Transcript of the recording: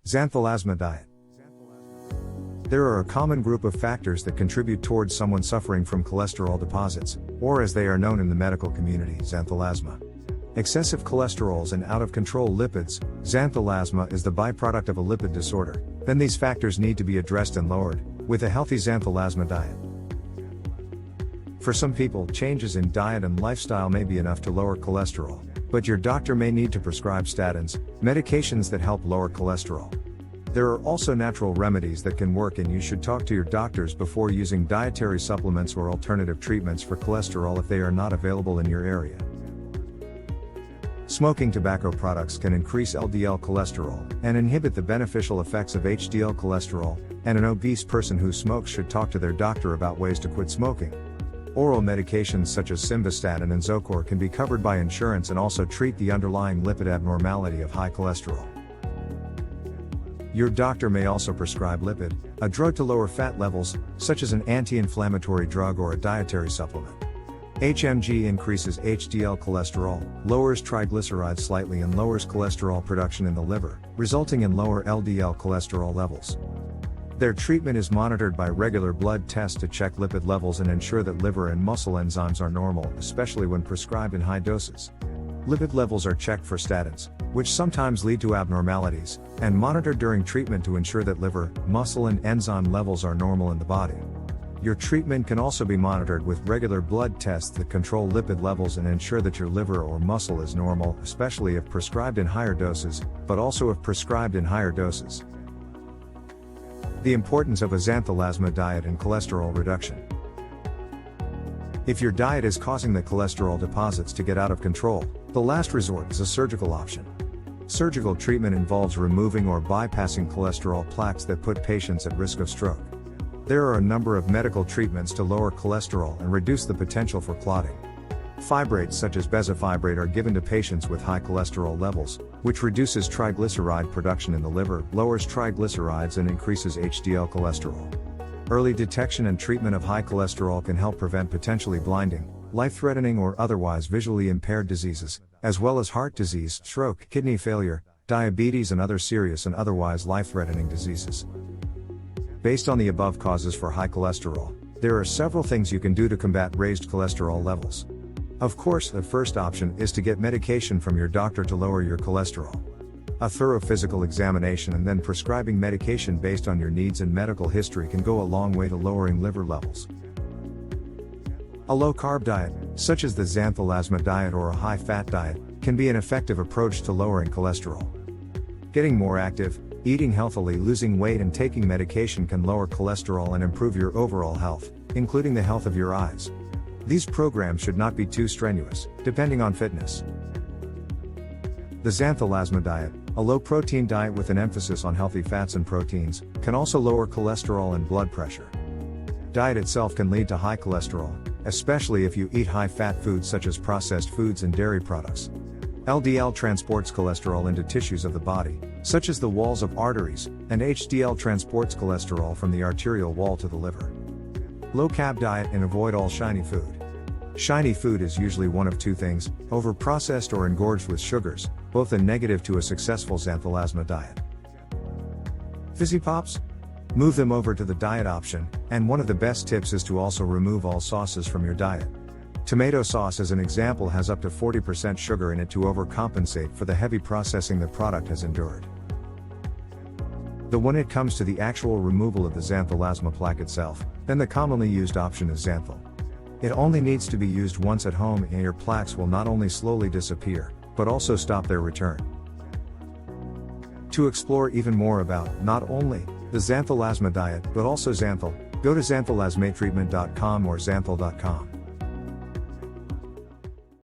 Xanthelasma Diet. There are a common group of factors that contribute towards someone suffering from cholesterol deposits, or as they are known in the medical community, xanthelasma. Excessive cholesterols and out-of-control lipids. Xanthelasma is the byproduct of a lipid disorder. Then these factors need to be addressed and lowered, with a healthy xanthelasma diet. For some people, changes in diet and lifestyle may be enough to lower cholesterol, but your doctor may need to prescribe statins, medications that help lower cholesterol. There are also natural remedies that can work, and you should talk to your doctors before using dietary supplements or alternative treatments for cholesterol if they are not available in your area. Smoking tobacco products can increase LDL cholesterol and inhibit the beneficial effects of HDL cholesterol, and an obese person who smokes should talk to their doctor about ways to quit smoking. Oral medications such as simvastatin and Zocor can be covered by insurance and also treat the underlying lipid abnormality of high cholesterol. Your doctor may also prescribe lipid, a drug to lower fat levels, such as an anti-inflammatory drug or a dietary supplement. HMG increases HDL cholesterol, lowers triglycerides slightly, and lowers cholesterol production in the liver, resulting in lower LDL cholesterol levels. Their treatment is monitored by regular blood tests to check lipid levels and ensure that liver and muscle enzymes are normal, especially when prescribed in high doses. Lipid levels are checked for statins, which sometimes lead to abnormalities, and monitored during treatment to ensure that liver, muscle, and enzyme levels are normal in the body. Your treatment can also be monitored with regular blood tests that control lipid levels and ensure that your liver or muscle is normal, especially if prescribed in higher doses, but also if prescribed in higher doses. The importance of a xanthelasma diet and cholesterol reduction. If your diet is causing the cholesterol deposits to get out of control, the last resort is a surgical option. Surgical treatment involves removing or bypassing cholesterol plaques that put patients at risk of stroke. There are a number of medical treatments to lower cholesterol and reduce the potential for clotting. Fibrates such as bezafibrate are given to patients with high cholesterol levels, which reduces triglyceride production in the liver, lowers triglycerides, and increases HDL cholesterol. Early detection and treatment of high cholesterol can help prevent potentially blinding, life-threatening, or otherwise visually impaired diseases, as well as heart disease, stroke, kidney failure, diabetes, and other serious and otherwise life-threatening diseases. Based on the above causes for high cholesterol, there are several things you can do to combat raised cholesterol levels. Of course, the first option is to get medication from your doctor to lower your cholesterol. A thorough physical examination and then prescribing medication based on your needs and medical history can go a long way to lowering liver levels. A low-carb diet, such as the Xanthelasma diet or a high-fat diet, can be an effective approach to lowering cholesterol. Getting more active, eating healthily, losing weight, and taking medication can lower cholesterol and improve your overall health, including the health of your eyes. These programs should not be too strenuous, depending on fitness. The Xanthelasma diet, a low-protein diet with an emphasis on healthy fats and proteins, can also lower cholesterol and blood pressure. Diet itself can lead to high cholesterol, especially if you eat high-fat foods such as processed foods and dairy products. LDL transports cholesterol into tissues of the body, such as the walls of arteries, and HDL transports cholesterol from the arterial wall to the liver. Low-carb diet, and avoid all shiny food. Shiny food is usually one of two things: over-processed or engorged with sugars, both a negative to a successful xanthelasma diet. Fizzy pops? Move them over to the diet option, and one of the best tips is to also remove all sauces from your diet. Tomato sauce, as an example, has up to 40% sugar in it to overcompensate for the heavy processing the product has endured. When it comes to the actual removal of the xanthelasma plaque itself, then the commonly used option is Xanthel. It only needs to be used once at home, and your plaques will not only slowly disappear, but also stop their return. To explore even more about, not only the Xanthelasma diet, but also Xanthel, go to xanthelasmatreatment.com or xanthel.com.